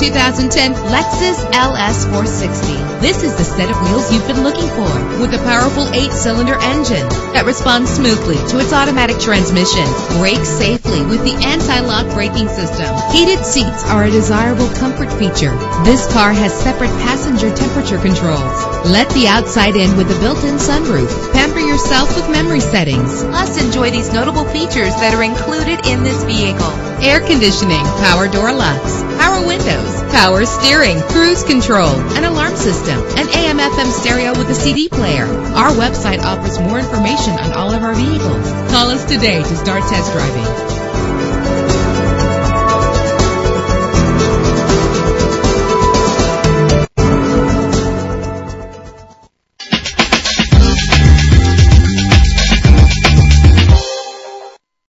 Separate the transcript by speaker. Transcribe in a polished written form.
Speaker 1: 2010 Lexus LS 460. This is the set of wheels you've been looking for, with a powerful 8-cylinder engine that responds smoothly to its automatic transmission. Brake safely with the anti-lock braking system. Heated seats are a desirable comfort feature. This car has separate passenger temperature controls. Let the outside in with a built-in sunroof. Pamper yourself with memory settings. Plus, enjoy these notable features that are included in this vehicle: air conditioning, power door locks, power windows, power steering, cruise control, an alarm system, an AM/FM stereo with a CD player. Our website offers more information on all of our vehicles. Call us today to start test driving.